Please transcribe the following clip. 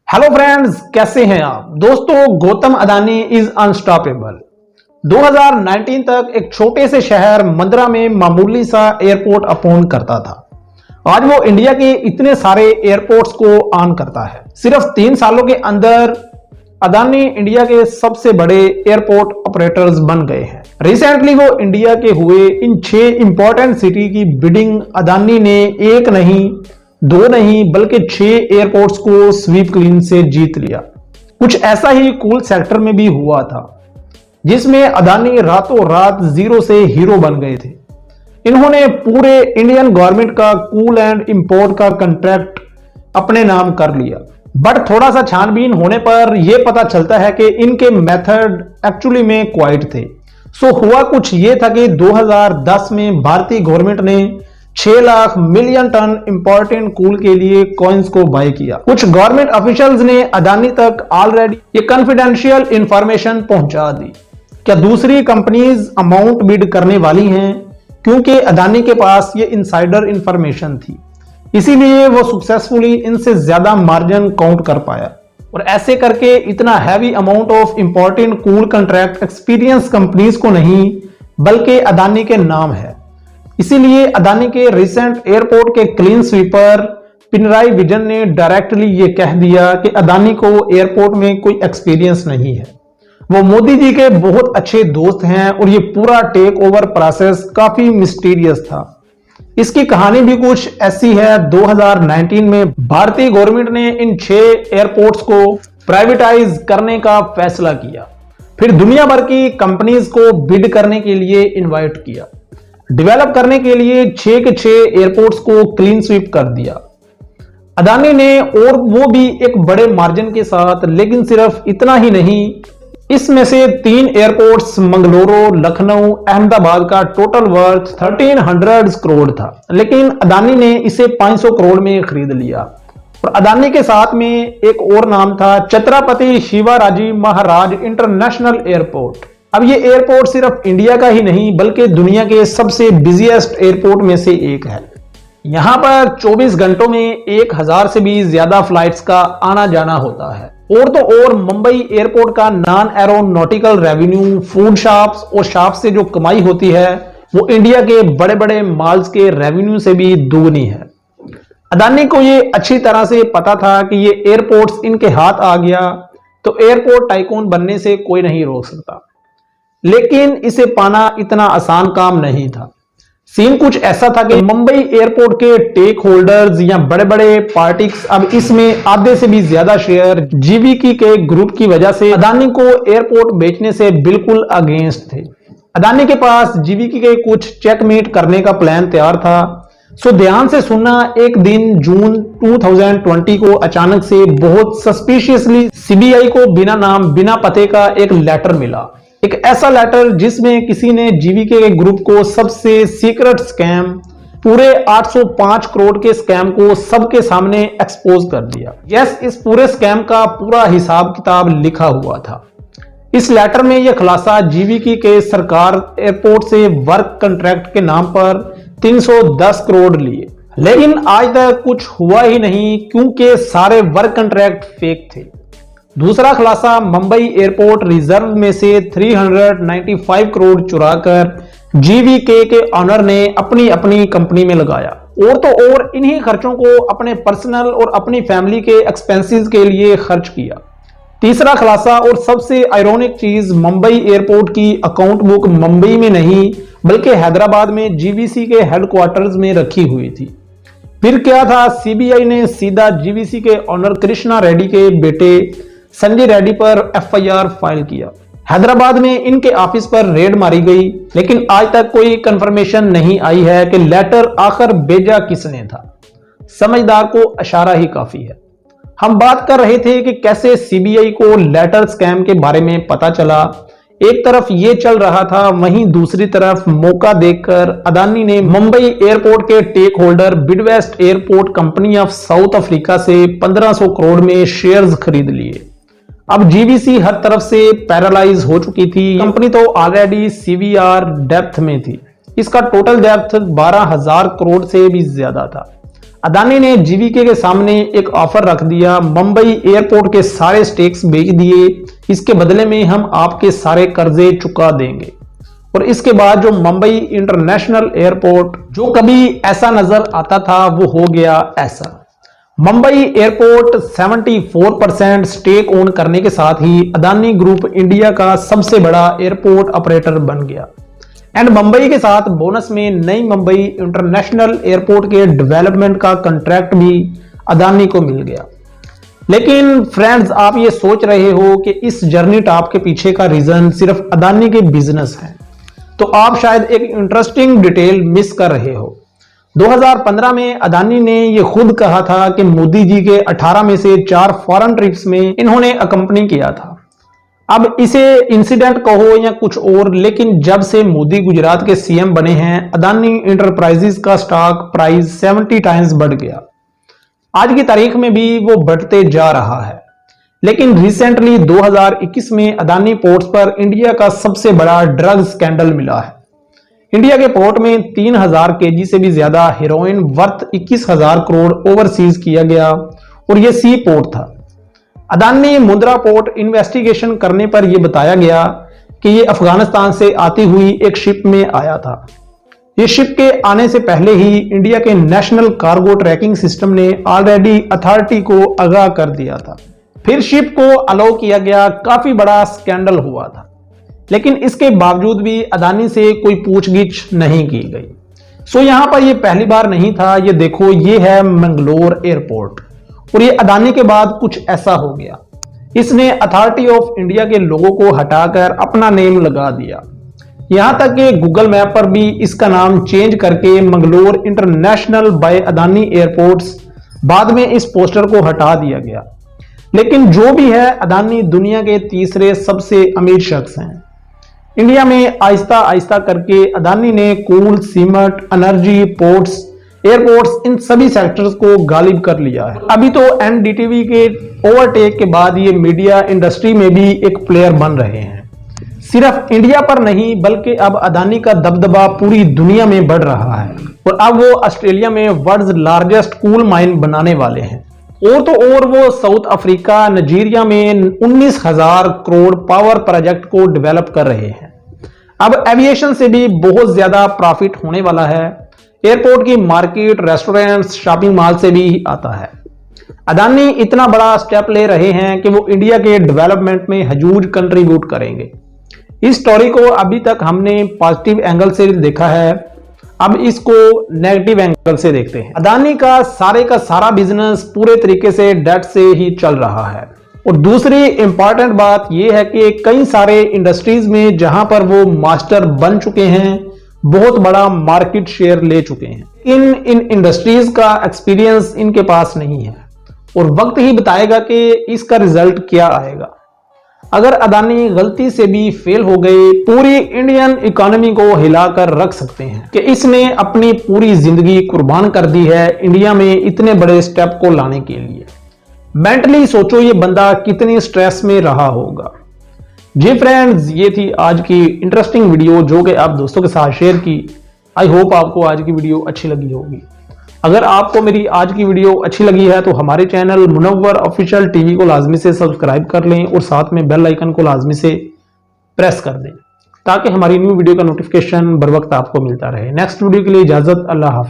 Hello friends, कैसे हैं आप दोस्तों। Gautam Adani is unstoppable. 2019 तक एक छोटे से शहर मंद्रा में मामूली सा एयरपोर्ट अपॉन करता था। आज वो इंडिया के इतने सारे एयरपोर्ट्स को ऑन करता है। सिर्फ 3 सालों के अंदर अदानी इंडिया के सबसे बड़े एयरपोर्ट ऑपरेटर्स बन गए हैं। रिसेंटली वो इंडिया के हुए इन 6 इंपॉर्टेंट सिटी की बिडिंग अदानी ने एक नहीं, 2 नहीं बल्कि 6 एयरपोर्ट्स को स्वीप क्लीन से जीत लिया। कुछ ऐसा ही कूल सेक्टर में भी हुआ था, जिसमें अदानी रातों रात जीरो से हीरो बन गए थे। इन्होंने पूरे इंडियन गवर्नमेंट का कूल एंड इंपोर्ट का कॉन्ट्रैक्ट अपने नाम कर लिया। बट थोड़ा सा छानबीन होने पर यह पता चलता है कि इनके मेथड एक्चुअली में क्वाइट थे। सो हुआ कुछ ये था कि 2010 में भारतीय गवर्नमेंट ने 6 lakh million ton important coal के लिए कॉइन्स को बाय किया। कुछ गवर्नमेंट ऑफिशियल्स ने अदानी तक ऑलरेडी ये कॉन्फिडेंशियल इंफॉर्मेशन पहुंचा दी। क्या दूसरी कंपनीज अमाउंट बिड करने वाली हैं? क्योंकि अदानी के पास ये इनसाइडर इंफॉर्मेशन थी, इसीलिए वो सक्सेसफुली इनसे ज्यादा मार्जिन काउंट कर पाया और ऐसे करके इतना heavy amount of important cool contract experience companies को नहीं बल्कि अदानी के नाम है। इसीलिए अदानी के रिसेंट एयरपोर्ट के क्लीन स्वीपर पिनराई विजन ने डायरेक्टली ये कह दिया कि अदानी को एयरपोर्ट में कोई एक्सपीरियंस नहीं है। वो मोदी जी के बहुत अच्छे दोस्त हैं और ये पूरा टेक ओवर प्रोसेस काफी मिस्टीरियस था। इसकी कहानी भी कुछ ऐसी है। 2019 में भारतीय गवर्नमेंट ने इन 6 एयरपोर्ट्स को प्राइवेटाइज करने का फैसला किया, फिर दुनिया भर की कंपनीज को बिड करने के लिए इनवाइट किया। डेवलप करने के लिए 6 के 6 एयरपोर्ट्स को क्लीन स्वीप कर दिया अदानी ने, और वो भी एक बड़े मार्जिन के साथ। लेकिन सिर्फ इतना ही नहीं, इसमें से 3 एयरपोर्ट्स मंगलोरो, लखनऊ, अहमदाबाद का टोटल वर्थ 1300 करोड़ था, लेकिन अदानी ने इसे 500 करोड़ में खरीद लिया। और अदानी के साथ में एक और नाम था, छत्रपति शिवाजी महाराज इंटरनेशनल एयरपोर्ट। अब ये एयरपोर्ट सिर्फ इंडिया का ही नहीं बल्कि दुनिया के सबसे बिजिएस्ट एयरपोर्ट में से एक है। यहां पर 24 घंटों में 1000 से भी ज्यादा फ्लाइट्स का आना जाना होता है। और तो और मुंबई एयरपोर्ट का non aeronautical revenue, food shops और शॉप्स से जो कमाई होती है वो इंडिया के बड़े बड़े मॉल्स के रेवेन्यू से भी दुगनी है। अदानी को ये अच्छी तरह से पता था कि ये एयरपोर्ट्स इनके हाथ आ गया तो एयरपोर्ट टाइकून बनने से कोई नहीं रोक सकता। लेकिन इसे पाना इतना आसान काम नहीं था। सीन कुछ ऐसा था कि मुंबई एयरपोर्ट के टेक होल्डर्स या बड़े बड़े पार्टिक्स अब इसमें आधे से भी ज्यादा शेयर जीवीके के ग्रुप की वजह से अदानी को एयरपोर्ट बेचने से बिल्कुल अगेंस्ट थे। अदानी के पास जीवीके के कुछ चेकमेट करने का प्लान तैयार था। सो ध्यान से सुनना, एक दिन जून 2020 को अचानक से बहुत सस्पिशियसली सीबीआई को बिना नाम बिना पते का एक लेटर मिला। एक ऐसा लेटर जिसमें किसी ने जीवीके के ग्रुप को सबसे सीक्रेट स्कैम, पूरे 805 करोड़ के स्कैम को सबके सामने एक्सपोज कर दिया। यस, इस पूरे स्कैम का पूरा हिसाब किताब लिखा हुआ था। इस लेटर में यह खुलासा जीवीके के सरकार एयरपोर्ट से वर्क कॉन्ट्रैक्ट के नाम पर 310 करोड़ लिए, लेकिन आज तक कुछ हुआ ही नहीं क्योंकि सारे वर्क कॉन्ट्रैक्ट फेक थे। दूसरा खुलासा, मुंबई एयरपोर्ट रिजर्व में से 395 करोड़ चुराकर जीवीके के ऑनर ने अपनी अपनी कंपनी में लगाया और तो और इन्हीं खर्चों को अपने पर्सनल और अपनी फैमिली के एक्सपेंसेस के लिए खर्च किया। तीसरा खुलासा और सबसे आयरॉनिक चीज, मुंबई एयरपोर्ट की अकाउंट बुक मुंबई में नहीं बल्कि हैदराबाद में जीवीसी के हेडक्वार्टर्स में रखी हुई थी। फिर क्या था, सीबीआई ने सीधा जीवीसी के ऑनर कृष्णा रेड्डी के बेटे संजय रेड्डी पर एफआईआर फाइल किया। हैदराबाद में इनके ऑफिस पर रेड मारी गई, लेकिन आज तक कोई कंफर्मेशन नहीं आई है कि लेटर आखिर भेजा किसने था। समझदार को इशारा ही काफी है। हम बात कर रहे थे कि कैसे सीबीआई को लेटर स्कैम के बारे में पता चला। एक तरफ ये चल रहा था, वहीं दूसरी तरफ मौका देखकर अदानी ने मुंबई एयरपोर्ट के stakeholder Bidvest airport company of South Africa से 1500 करोड़ में शेयर्स खरीद लिए। अब जीवीसी हर तरफ से पैरालाइज हो चुकी थी। कंपनी तो ऑलरेडी सीवीआर डेप्थ में थी। इसका टोटल डेप्थ 12,000 करोड़ से भी ज्यादा था। अदानी ने जीवीके के सामने एक ऑफर रख दिया, मुंबई एयरपोर्ट के सारे स्टेक्स बेच दिए, इसके बदले में हम आपके सारे कर्जे चुका देंगे। और इसके बाद जो मुंबई इंटरनेशनल एयरपोर्ट जो कभी ऐसा नजर आता था वो हो गया ऐसा। मुंबई एयरपोर्ट 74% स्टेक ओन करने के साथ ही अदानी ग्रुप इंडिया का सबसे बड़ा एयरपोर्ट ऑपरेटर बन गया। एंड मुंबई के साथ बोनस में नई मुंबई इंटरनेशनल एयरपोर्ट के डेवलपमेंट का कॉन्ट्रैक्ट भी अदानी को मिल गया। लेकिन फ्रेंड्स, आप ये सोच रहे हो कि इस जर्नी टॉप के पीछे का रीजन सिर्फ अदानी के बिजनेस है, तो आप शायद एक इंटरेस्टिंग डिटेल मिस कर रहे हो। 2015 में अदानी ने यह खुद कहा था कि मोदी जी के 18 में से 4 फॉरेन ट्रिप्स में इन्होंने अकंपनी किया था। अब इसे इंसिडेंट कहो या कुछ और, लेकिन जब से मोदी गुजरात के सीएम बने हैं, अदानी इंटरप्राइजेज का स्टॉक प्राइस 70 टाइम्स बढ़ गया। आज की तारीख में भी वो बढ़ते जा रहा है। लेकिन रिसेंटली 2021 में अदानी पोर्ट्स पर इंडिया का सबसे बड़ा ड्रग स्कैंडल मिला है। इंडिया के पोर्ट में 3000 केजी से भी ज्यादा हेरोइन वर्थ 21,000 करोड़ ओवरसीज किया गया और यह सी पोर्ट था। अदानी मुंद्रा पोर्ट इन्वेस्टिगेशन करने पर यह बताया गया कि यह अफगानिस्तान से आती हुई एक शिप में आया था। ये शिप के आने से पहले ही इंडिया के नेशनल कार्गो ट्रैकिंग सिस्टम ने ऑलरेडी अथॉरिटी को आगाह कर दिया था। फिर शिप को अलाउ किया गया, काफी बड़ा स्कैंडल हुआ था। लेकिन इसके बावजूद भी अदानी से कोई पूछगिछ नहीं की गई। सो यहां पर यह पहली बार नहीं था। ये देखो, ये है मंगलोर एयरपोर्ट और ये अदानी के बाद कुछ ऐसा हो गया। इसने अथॉरिटी ऑफ इंडिया के लोगों को हटाकर अपना नेम लगा दिया। यहां तक कि गूगल मैप पर भी इसका नाम चेंज करके Mangalore international by Adani airports, बाद में इस पोस्टर को हटा दिया गया। लेकिन जो भी है, अदानी दुनिया के तीसरे सबसे अमीर शख्स हैं। इंडिया में आहिस्ता आहिस्ता करके अदानी ने कोल, सीमेंट, एनर्जी, पोर्ट्स, एयरपोर्ट्स, इन सभी सेक्टर्स को गालिब कर लिया है। अभी तो एनडीटीवी के ओवरटेक के बाद ये मीडिया इंडस्ट्री में भी एक प्लेयर बन रहे हैं। सिर्फ इंडिया पर नहीं, बल्कि अब अदानी का दबदबा पूरी दुनिया में बढ़ रहा है और अब वो ऑस्ट्रेलिया में वर्ल्ड लार्जेस्ट कोल माइन बनाने वाले हैं। और तो और वो साउथ अफ्रीका, नाइजीरिया में 19,000 करोड़ पावर प्रोजेक्ट को डेवलप कर रहे हैं। अब एविएशन से भी बहुत ज्यादा प्रॉफिट होने वाला है। एयरपोर्ट की मार्केट, रेस्टोरेंट्स, शॉपिंग मॉल से भी आता है। अदानी इतना बड़ा स्टेप ले रहे हैं कि वो इंडिया के डेवलपमेंट में ह्यूज कंट्रीब्यूट करेंगे। इस स्टोरी को अभी तक हमने पॉजिटिव एंगल से देखा है, अब इसको नेगेटिव एंगल से देखते हैं। अदानी का सारा बिजनेस पूरे तरीके से डेट से ही चल रहा है। और दूसरी इंपॉर्टेंट बात यह है कि कई सारे इंडस्ट्रीज में जहां पर वो मास्टर बन चुके हैं, बहुत बड़ा मार्केट शेयर ले चुके हैं। इन इंडस्ट्रीज का एक्सपीरियंस इनके पास नहीं है और वक्त ही बताएगा कि इसका रिजल्ट क्या आएगा। अगर अदानी गलती से भी फेल हो गए, पूरी इंडियन इकोनॉमी को हिलाकर रख सकते हैं कि इसने अपनी पूरी जिंदगी कुर्बान कर दी है इंडिया में इतने बड़े स्टेप को लाने के लिए। मेंटली सोचो ये बंदा कितनी स्ट्रेस में रहा होगा। जी फ्रेंड्स, ये थी आज की इंटरेस्टिंग वीडियो जो कि आप दोस्तों के साथ शेयर की। आई होप आपको आज की वीडियो अच्छी लगी होगी। अगर आपको मेरी आज की वीडियो अच्छी लगी है तो हमारे चैनल मुनव्वर ऑफिशियल टीवी को लाजमी से सब्सक्राइब कर लें और साथ में बेल आइकन को लाजमी से प्रेस कर दें ताकि हमारी न्यू वीडियो का नोटिफिकेशन बर वक्त आपको मिलता रहे। नेक्स्ट वीडियो के लिए इजाजत, अल्लाह हाफिज।